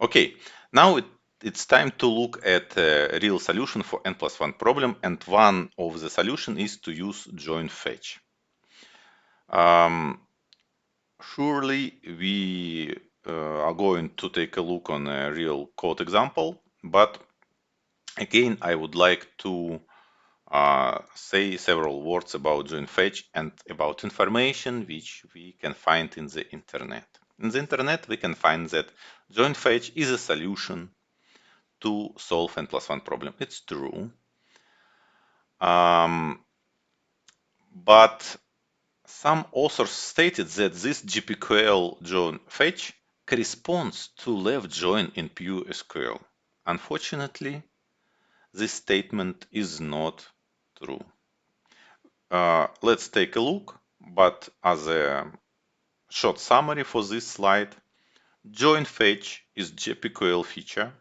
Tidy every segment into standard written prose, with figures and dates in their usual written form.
Okay, now it's time to look at a real solution for N+1 problem, and one of the solution is to use join fetch. Surely we are going to take a look on a real code example, but again, I would like to say several words about join fetch and about information which we can find in the internet. In the internet, we can find that join fetch is a solution to solve N+1 problem. It's true. But some authors stated that this GPQL join fetch corresponds to left join in pure SQL. Unfortunately, this statement is not true. Let's take a look, but as a short summary for this slide, join fetch is GPQL feature.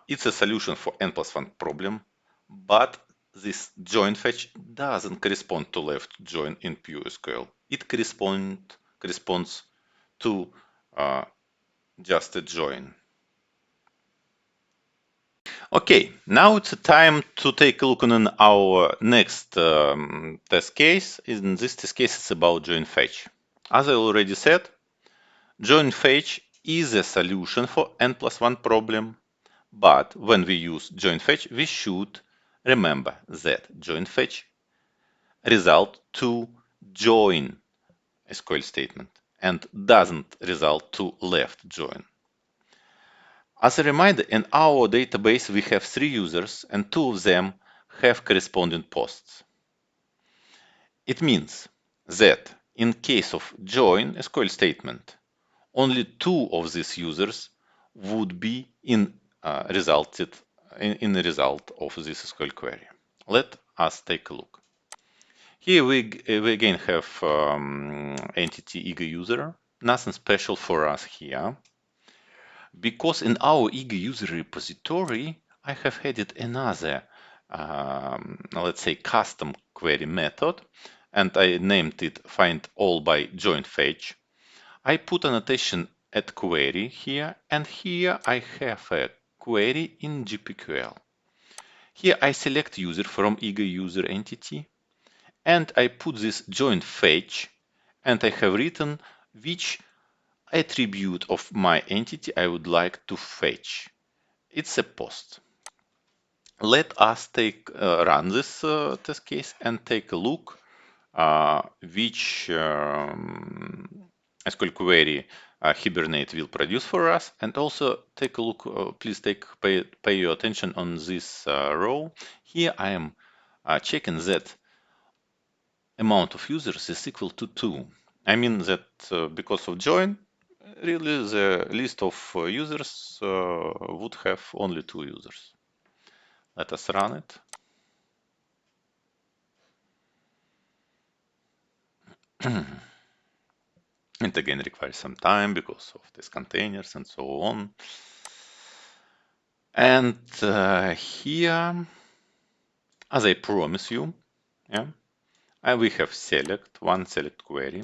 It's a solution for N+1 problem, but this join fetch doesn't correspond to left join in pure SQL. It corresponds to just a join. Okay, now it's time to take a look on our next test case. In this test case, it's about join fetch. As I already said, join fetch is a solution for N+1 problem, but when we use join fetch, we should remember that join fetch result to join SQL statement and doesn't result to left join. As a reminder, in our database, we have 3 users and 2 of them have corresponding posts. It means that in case of join SQL statement, only 2 of these users would be in the result of this SQL query. Let us take a look. Here we again have entity eager user. Nothing special for us here. Because in our eager user repository, I have added another, let's say, custom query method, and I named it find all by join fetch. I put annotation at query here, and here I have a query in GPQL. Here I select user from eager user entity, and I put this join fetch, and I have written which attribute of my entity I would like to fetch. It's a post. Let us run this test case and take a look which SQL query Hibernate will produce for us, and also take a look. Please pay your attention on this row. Here I am checking that amount of users is equal to 2. I mean that because of join, really the list of users would have only 2 users. Let us run it. It again requires some time because of these containers and so on. And here, as I promise you, yeah, we have one select query.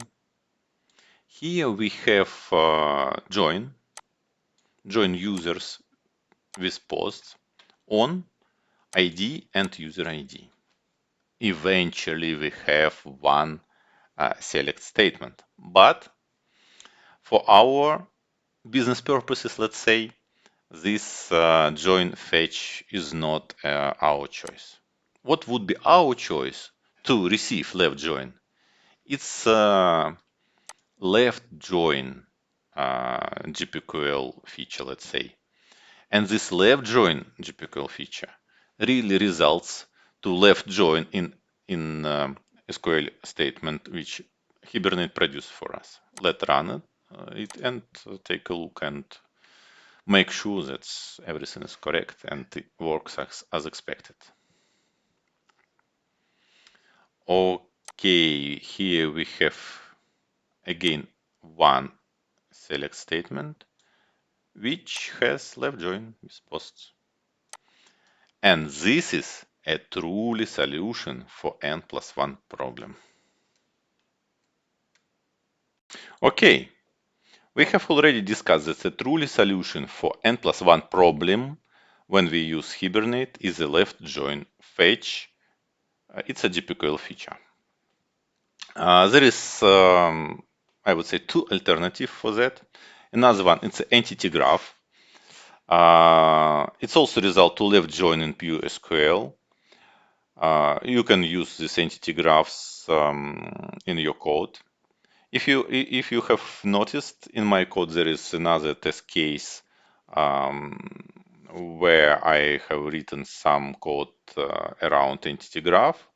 Here we have join users with posts on ID and user ID. Eventually we have one select statement, but for our business purposes, let's say, this join fetch is not our choice. What would be our choice to receive left join? It's left join GPQL feature, let's say. And this left join GPQL feature really results to left join in SQL statement which Hibernate produced for us. Let's run it and take a look and make sure that everything is correct and it works as expected. Okay, here we have again one select statement which has left join with posts. And this is a truly solution for N+1 problem. Okay, We have already discussed that the truly solution for N+1 problem when we use Hibernate is the left join fetch. It's a GPQL feature. There is, I would say, two alternatives for that. Another one, it's an entity graph. It's also result to left join in pure SQL. You can use these entity graphs in your code. If you have noticed in my code, there is another test case where I have written some code around entity graph.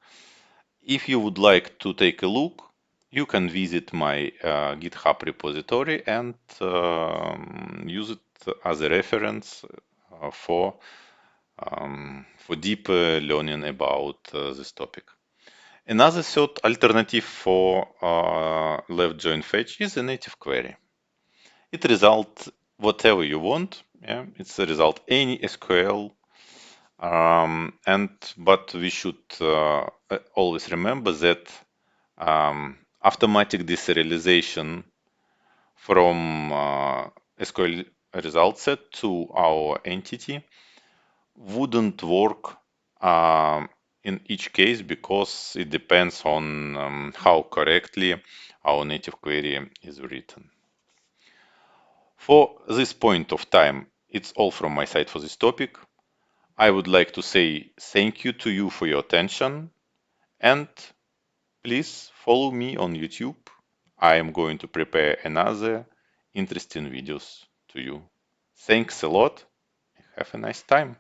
If you would like to take a look, you can visit my GitHub repository and use it as a reference for deeper learning about this topic. Another third alternative for left join fetch is a native query. It results whatever you want. Yeah, it's a result any SQL. But we should always remember that automatic deserialization from SQL result set to our entity wouldn't work in each case because it depends on how correctly our native query is written. For this point of time, it's all from my side for this topic. I would like to say thank you to you for your attention and please follow me on YouTube. I am going to prepare another interesting videos to you. Thanks a lot. Have a nice time.